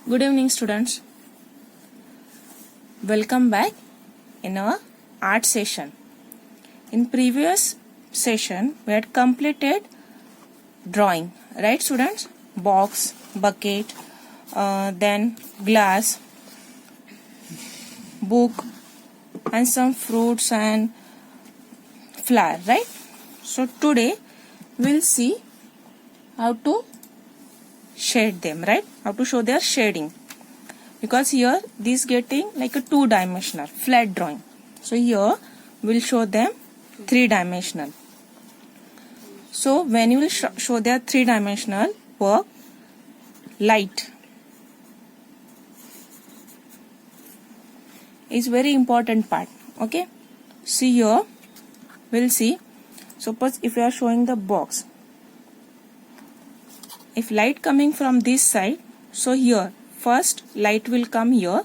Good evening, students. Welcome back in our art session. In previous session, we had completed drawing, right, students? Box, bucket, then glass, book, and some fruits and flower, right? So today we'll see how to shade them, right? How to show their shading, because here this getting like a two-dimensional flat drawing. So here we'll show them three-dimensional. So when you will show their three-dimensional work, light is very important part. Okay, see here we'll see. Suppose if you are showing the box, if light coming from this side, so here first light will come here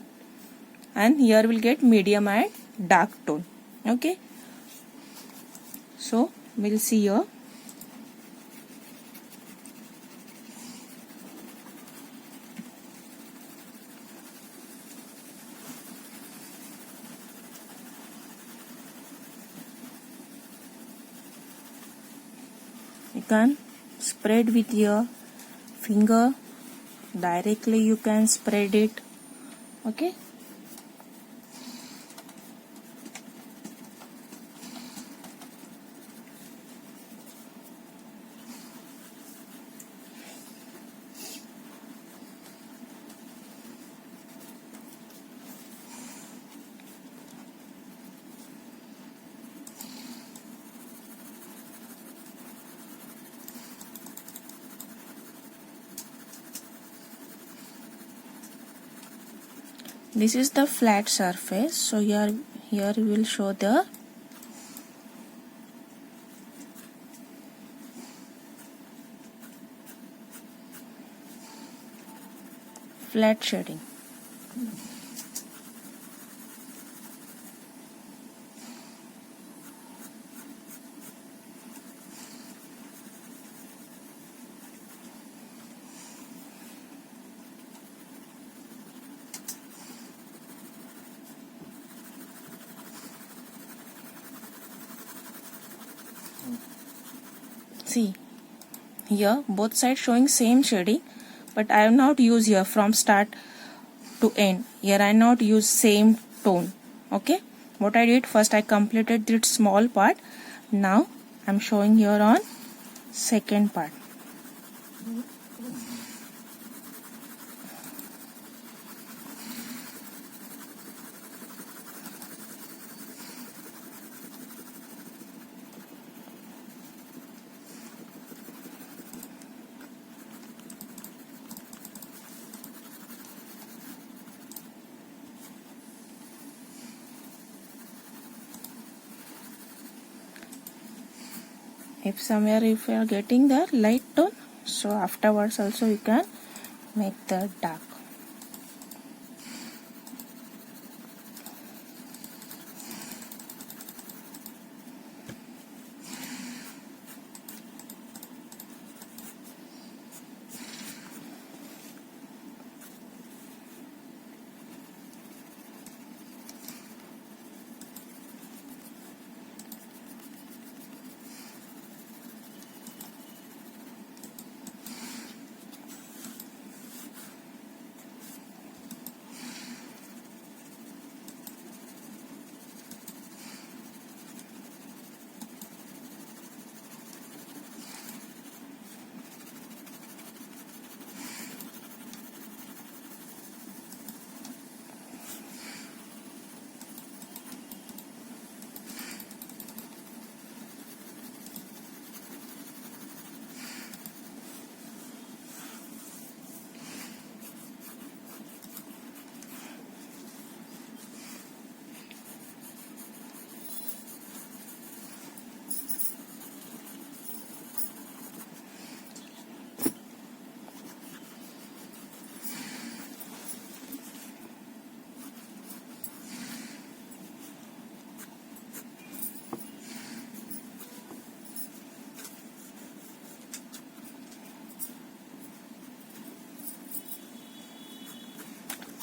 and here will get medium and dark tone. Okay, so we'll see here. You can spread with your finger, directly you can spread it. Okay, this is the flat surface. So here we will show the flat shading. See, here both sides showing same shading, but I have not used here from start to end. Here I not use same tone. Okay, what I did, first I completed this small part. Now I'm showing here on second part. If somewhere if you are getting the light tone, so afterwards also you can make the dark.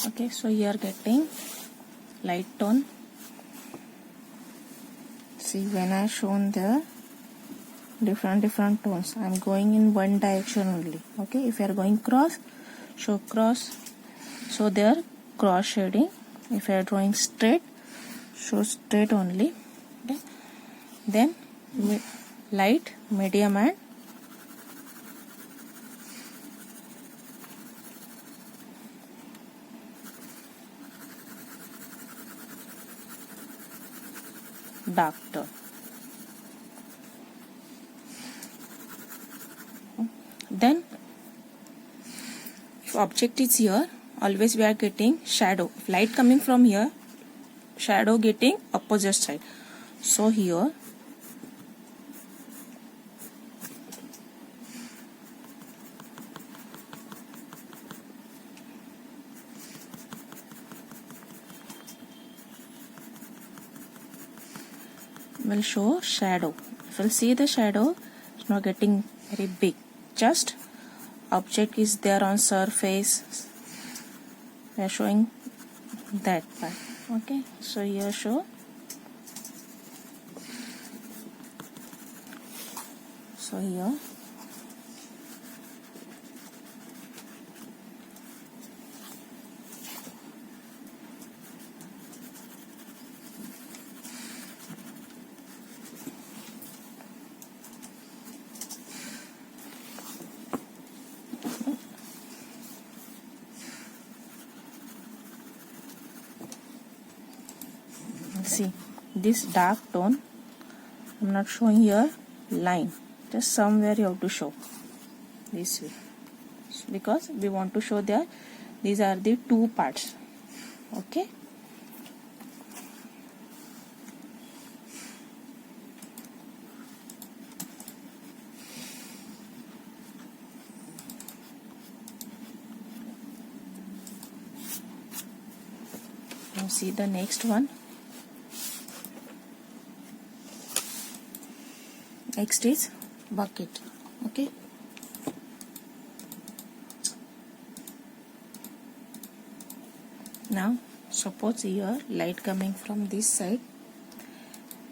Okay, so you are getting light tone. See, when I shown there different tones, I am going in one direction only. Okay, if you are going cross, show cross, so there cross shading. If you are drawing straight, show straight only. Okay, then light, medium and dark tone. Then if object is here, always we are getting shadow. If light coming from here, shadow getting opposite side. So here will show shadow. If you see the shadow, it's not getting very big. Just object is there on surface. We are showing that part. Okay, so here show. So here see this dark tone. I'm not showing here line, just somewhere you have to show this way, because we want to show there these are the two parts. Okay, now see the next one. Next is bucket. Okay, now suppose here light coming from this side.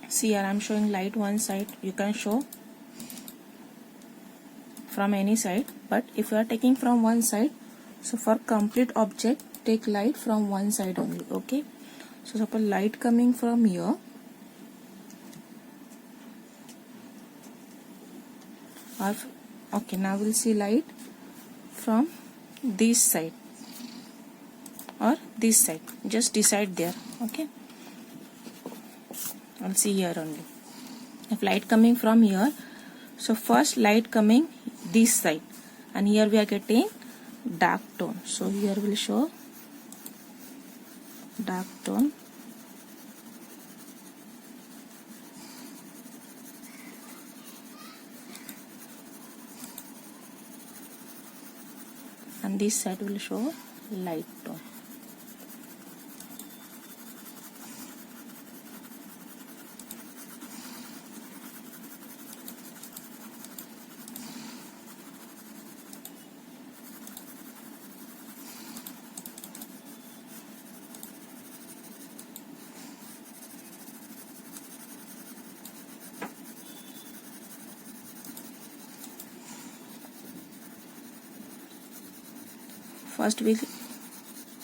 See here I am showing light one side. You can show from any side, but if you are taking from one side, so for complete object take light from one side only. Okay, so suppose light coming from here, or okay, now we'll see light from this side or this side. Just decide there. Okay, I'll see here only. If light coming from here, so first light coming this side, and here we are getting dark tone. So here we'll show dark tone. And this side will show light tone.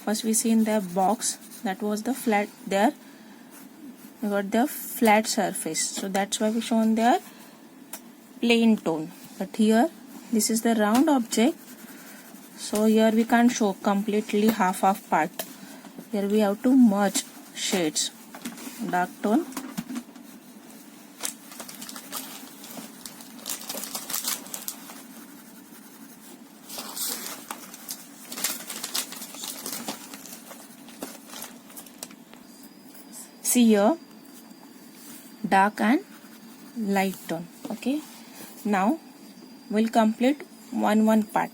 First we see in the box, that was the flat. There we got the flat surface, so that's why we shown there plain tone. But here this is the round object, so here we can't show completely half part. Here we have to merge shades. Dark tone, see here dark and light tone. Okay, now we'll complete one part.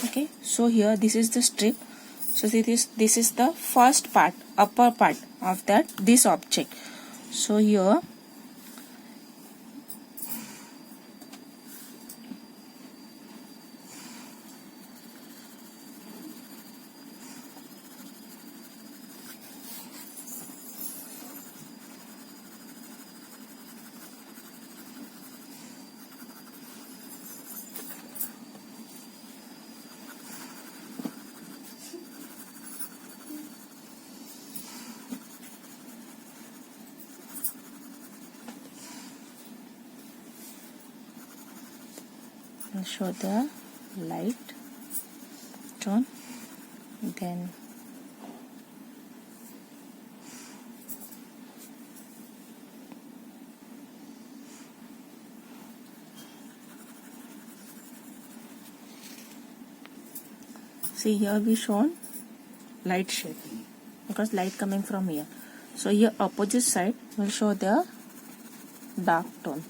Okay, so here this is the strip. So see this is the first part, upper part of this object. So here I'll show the light tone, then see here we shown light shade because light coming from here. So here opposite side will show the dark tone.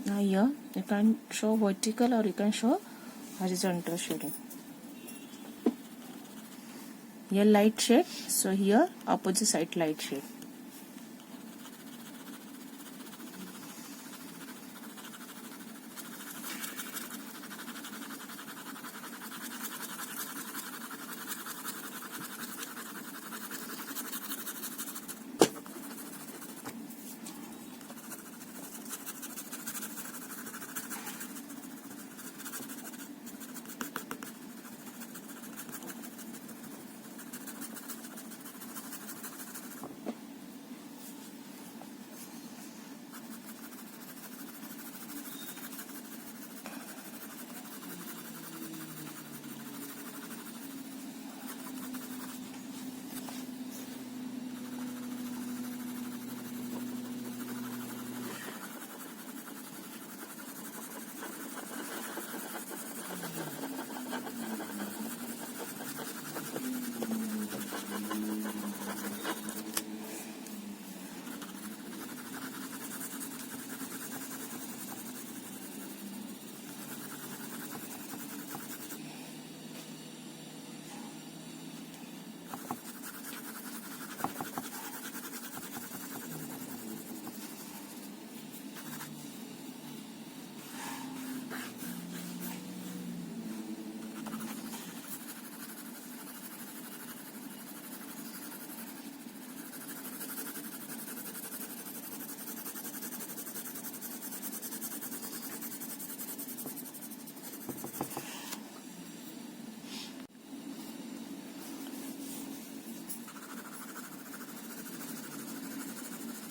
Now here you can show vertical or you can show horizontal shading. Here light shade, so here opposite side light shade.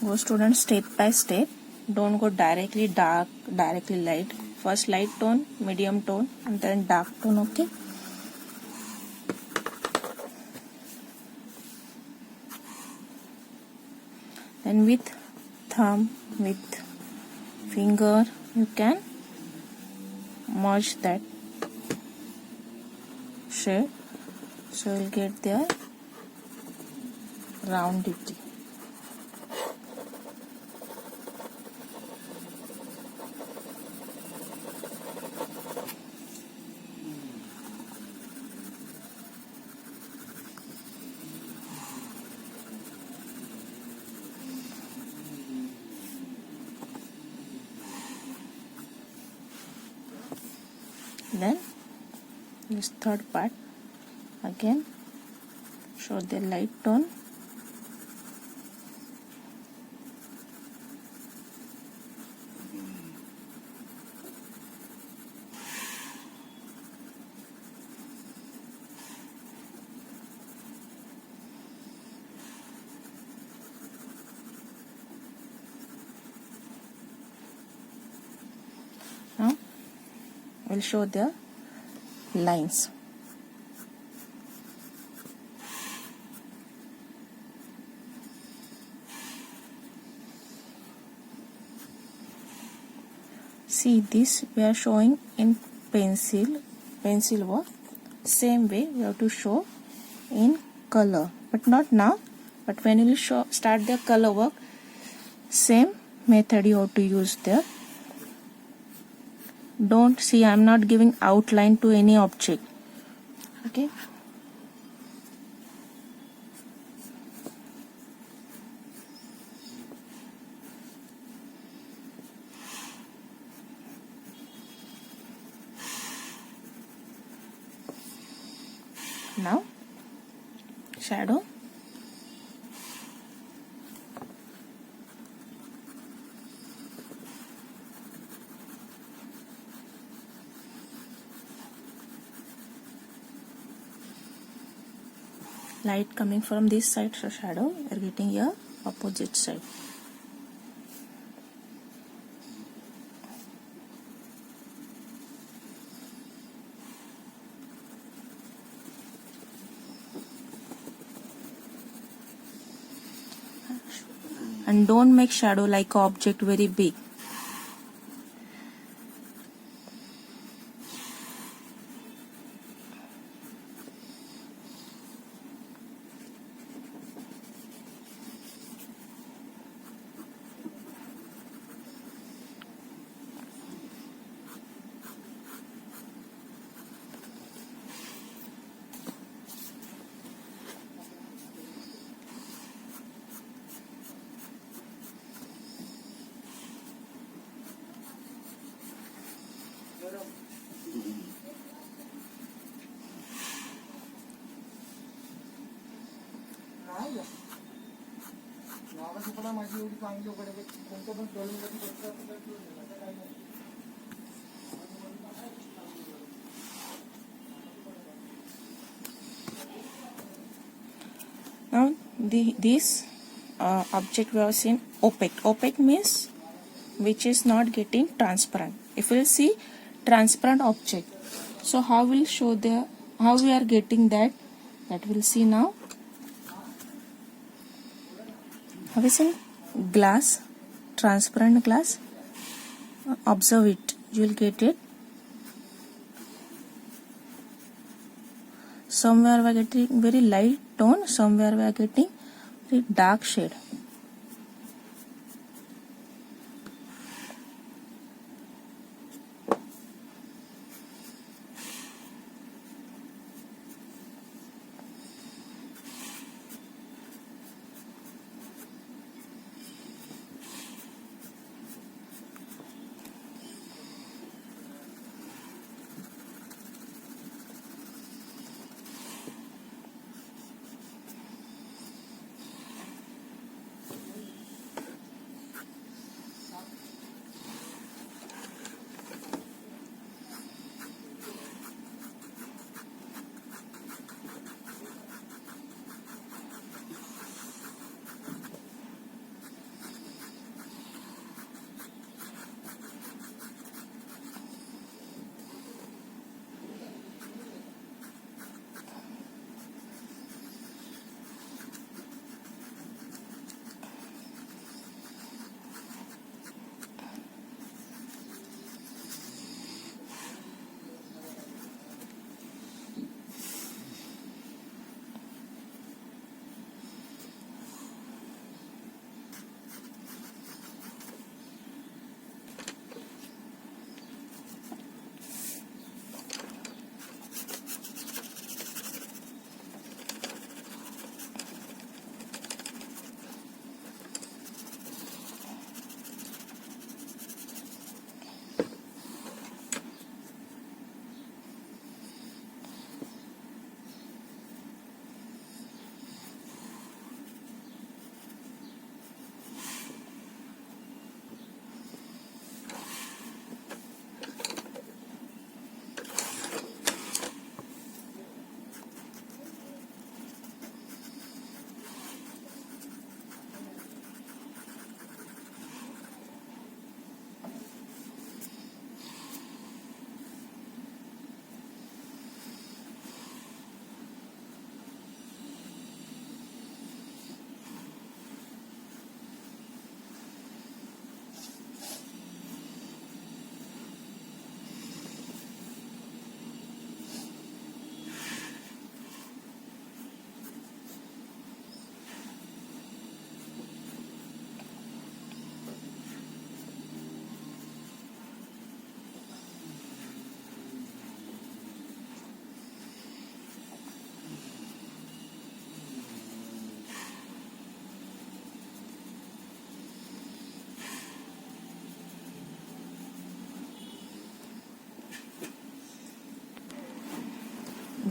Go students step by step. Don't go directly dark, directly light. First light tone, medium tone, and then dark tone. Okay. Then with thumb, with finger, you can merge that shade. So you'll get their roundity. Then this third part again show the light tone. Now we'll show the lines. See, this we are showing in pencil work. Same way we have to show in color, but not now. but when you will start the color work, same method you have to use there. Don't see, I am not giving outline to any object. Okay. Now shadow. Light coming from this side, so shadow we are getting here opposite side. And don't make shadow like object very big. Now this object we have seen opaque. Opaque means which is not getting transparent. If we will see transparent object, so how will show the, how we are getting that we will see now. Have you seen glass, transparent glass? Observe it, you will get it. Somewhere we are getting very light tone, somewhere we are getting very dark shade.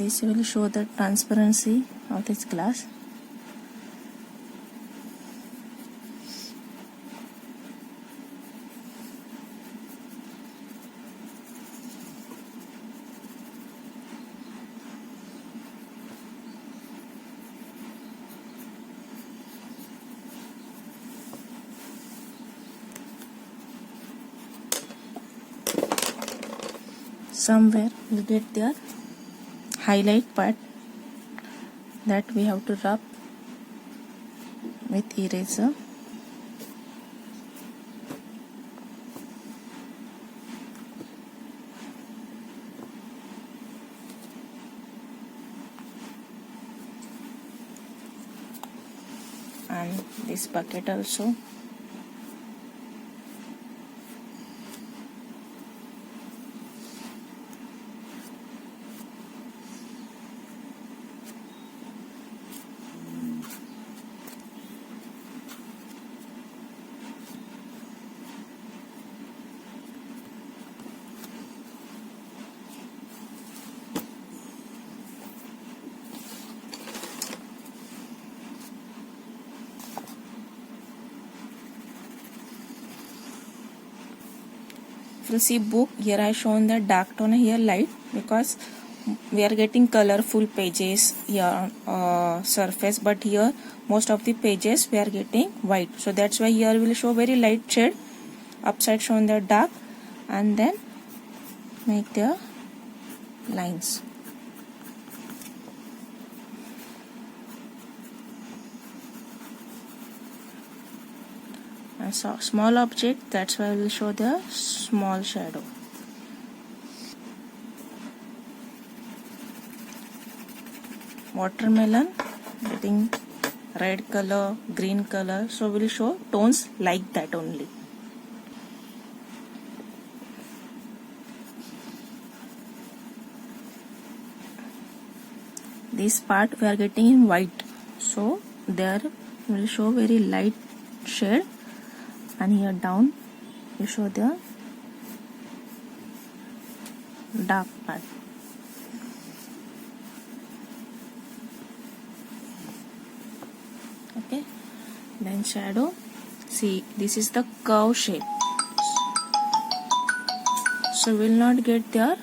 This will show the transparency of this glass. Somewhere we get their highlight part that we have to rub with eraser. And this bucket also. If you see book, here I shown the dark tone, here light, because we are getting colorful pages here surface, but here most of the pages we are getting white, so that's why here will show very light shade, upside shown the dark, and then make the lines. And so small object, that's why I will show the small shadow. Watermelon getting red color, green color, so we'll show tones like that only. This part we are getting in white, so there will show very light shade, and here down we show the dark part. Okay, then shadow. See, this is the curve shape, so we'll not get there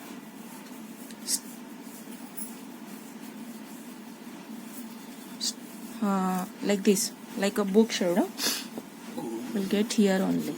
like this, like a book shadow. We'll get here only.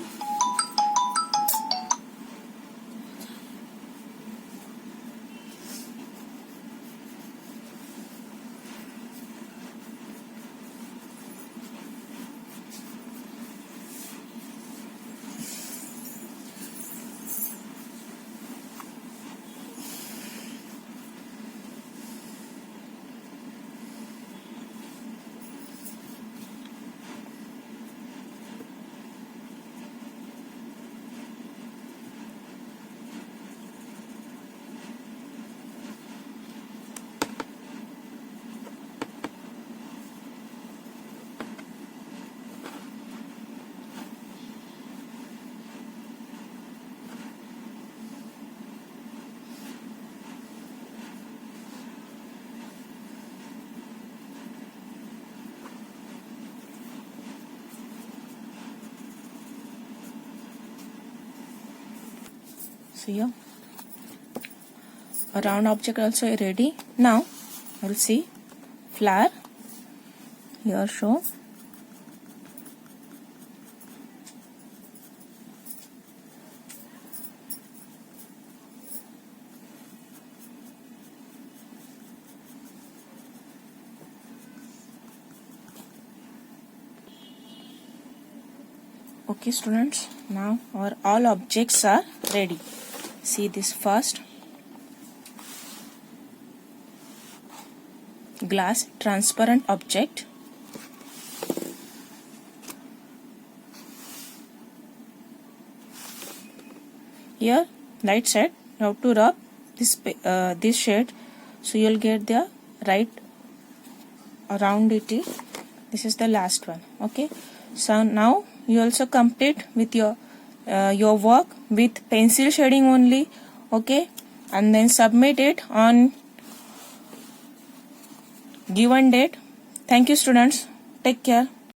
See here, a round object also ready. Now we'll see flower. Here show okay students, now our all objects are ready. See this first glass transparent object. Here light side you have to rub this shade, so you'll get the right around it. This is the last one. Okay, so now you also complete with your work with pencil shading only. Okay, and then submit it on given date. Thank you students. Take care.